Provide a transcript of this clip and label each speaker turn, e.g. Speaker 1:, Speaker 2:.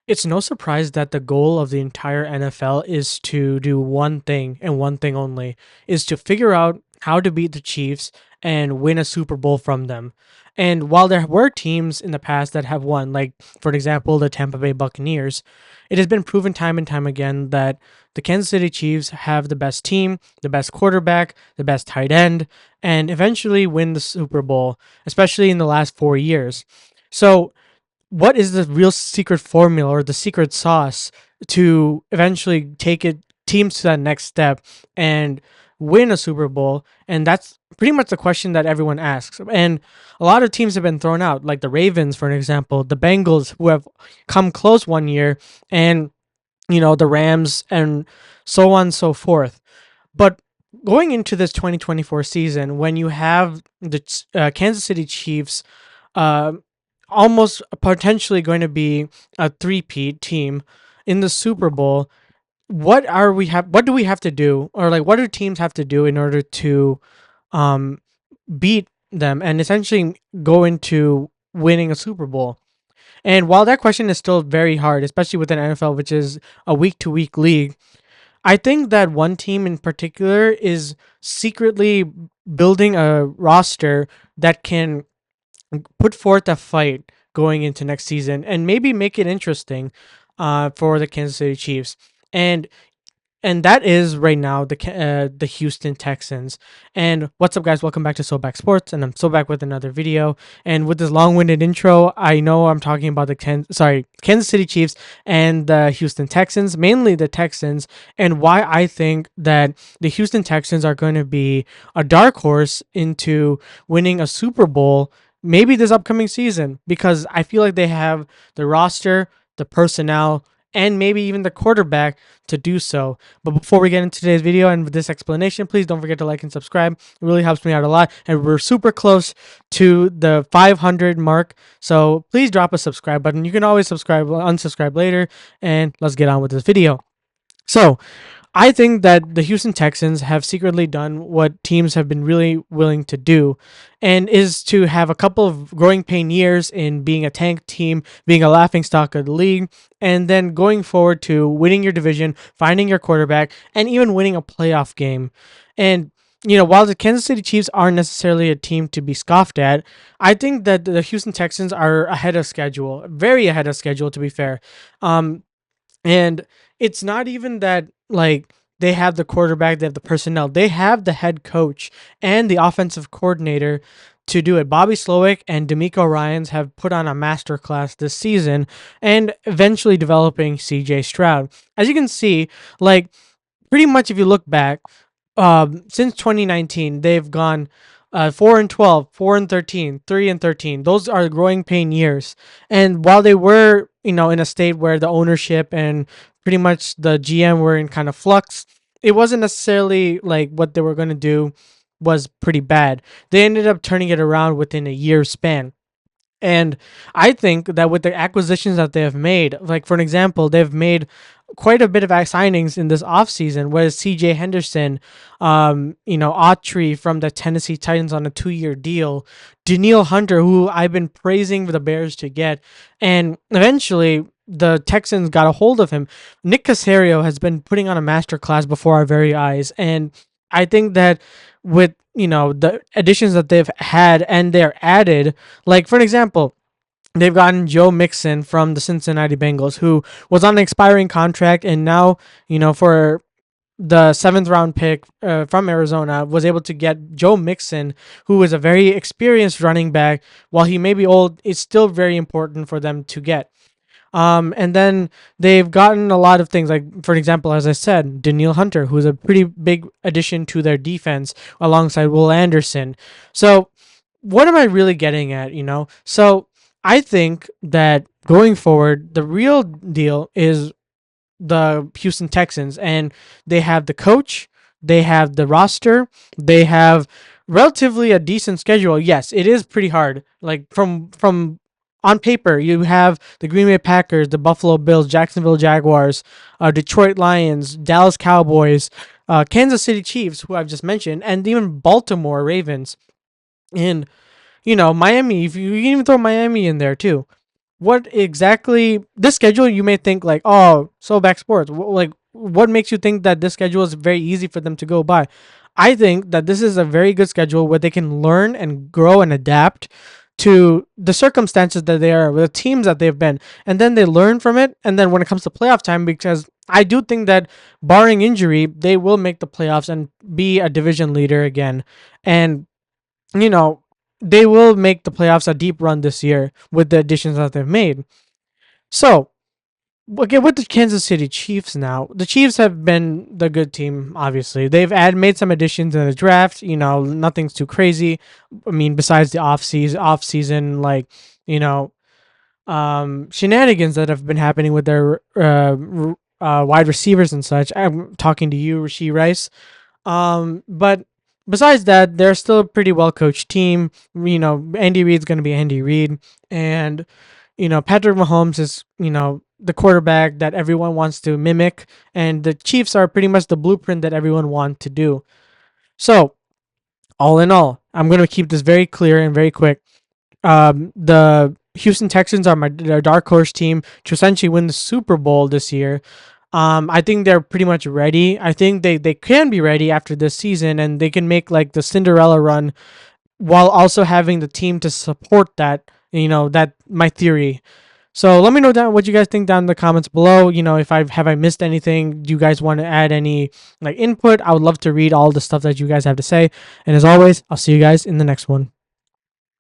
Speaker 1: It's no surprise that the goal of the entire NFL is to do one thing and one thing only, is to figure out how to beat the Chiefs and win a Super Bowl from them. And while there were teams in the past that have won, like for example, the Tampa Bay Buccaneers, it has been proven time and time again that the Kansas City Chiefs have the best team, the best quarterback, the best tight end, and eventually win the Super Bowl, especially in the last 4 years. So what is the real secret formula or the secret sauce to eventually take it teams to that next step and win a Super Bowl? And that's pretty much the question that everyone asks. And a lot of teams have been thrown out, like the Ravens, for an example, the Bengals, who have come close one year, and the Rams, and so on and so forth. But going into this 2024 season, when you have the Kansas City Chiefs uh, almost potentially going to be a three-peat team in the Super Bowl, what do we have to do, or like what do teams have to do in order to um beat them and essentially go into winning a Super Bowl? And while that question is still very hard, especially with an NFL, which is a week to week league, I think that one team in particular is secretly building a roster that can put forth a fight going into next season and maybe make it interesting for the Kansas City Chiefs. And that is right now the Houston Texans. And what's up, guys? Welcome back to So Back Sports, and I'm so back with another video. And with this long-winded intro, I know I'm talking about the Kansas City Chiefs and the Houston Texans, mainly the Texans, and why I think that the Houston Texans are going to be a dark horse into winning a Super Bowl maybe this upcoming season, because I feel like they have the roster, the personnel, and maybe even the quarterback to do so. But before we get into today's video and with this explanation, please don't forget to like and subscribe. It really helps me out a lot, and we're super close to the 500 mark. So please drop a subscribe button. You can always unsubscribe later, and let's get on with this video. So I think that the Houston Texans have secretly done what teams have been really willing to do, and is to have a couple of growing pain years in being a tank team, being a laughing stock of the league, and then going forward to winning your division, finding your quarterback, and even winning a playoff game. And while the Kansas City Chiefs aren't necessarily a team to be scoffed at, I think that the Houston Texans are ahead of schedule, very ahead of schedule, to be fair. Um, and it's not even that like they have the quarterback, they have the personnel, they have the head coach and the offensive coordinator to do it. Bobby Slowick and D'Amico Ryans have put on a masterclass this season and eventually developing CJ Stroud. As you can see, like pretty much if you look back, since 2019, they've gone 4-12, 4-13, 3-13. Those are growing pain years. And while they were, in a state where the ownership and pretty much the GM were in kind of flux, it wasn't necessarily like what they were going to do was pretty bad. They ended up turning it around within a year span. And I think that with the acquisitions that they have made, like for an example, they've made quite a bit of signings in this offseason, whereas CJ Henderson, Autry from the Tennessee Titans on a 2-year deal, Daniil Hunter, who I've been praising for the Bears to get, and eventually the Texans got a hold of him. Nick Caserio has been putting on a masterclass before our very eyes, and I think that with the additions that they've had and they're added, like for an example, they've gotten Joe Mixon from the Cincinnati Bengals, who was on an expiring contract, and now for the 7th round pick from Arizona, was able to get Joe Mixon, who is a very experienced running back. While he may be old, it's still very important for them to get. And then they've gotten a lot of things, like, for example, as I said, Daniil Hunter, who's a pretty big addition to their defense alongside Will Anderson. So what am I really getting at, So I think that going forward, the real deal is the Houston Texans, and they have the coach, they have the roster, they have relatively a decent schedule. Yes, it is pretty hard. Like from on paper, you have the Green Bay Packers, the Buffalo Bills, Jacksonville Jaguars, Detroit Lions, Dallas Cowboys, Kansas City Chiefs, who I've just mentioned, and even Baltimore Ravens. And Miami, if you can even throw Miami in there too. what exactly this schedule you may think like, oh, so back sports. Like, what makes you think that this schedule is very easy for them to go by? I think that this is a very good schedule where they can learn and grow and adapt to the circumstances that they are, the teams that they've been, and then they learn from it. And then when it comes to playoff time, because I do think that barring injury, they will make the playoffs and be a division leader again. And you know, they will make the playoffs a deep run this year with the additions that they've made. So, okay, with the Kansas City Chiefs now, the Chiefs have been the good team, obviously. They've made some additions in the draft, nothing's too crazy. I mean, besides the off season, like, you know, shenanigans that have been happening with their wide receivers and such. I'm talking to you, Rasheed Rice. But besides that, they're still a pretty well coached team. Andy Reid's going to be Andy Reid, and Patrick Mahomes is the quarterback that everyone wants to mimic, and the Chiefs are pretty much the blueprint that everyone wants to do. So, all in all, I'm going to keep this very clear and very quick. The Houston Texans are their dark horse team to essentially win the Super Bowl this year. I think they're pretty much ready. I think they can be ready after this season, and they can make like the Cinderella run while also having the team to support that. That my theory. So let me know down what you guys think down in the comments below. If I missed anything, do you guys want to add any like input? I would love to read all the stuff that you guys have to say. And as always, I'll see you guys in the next one.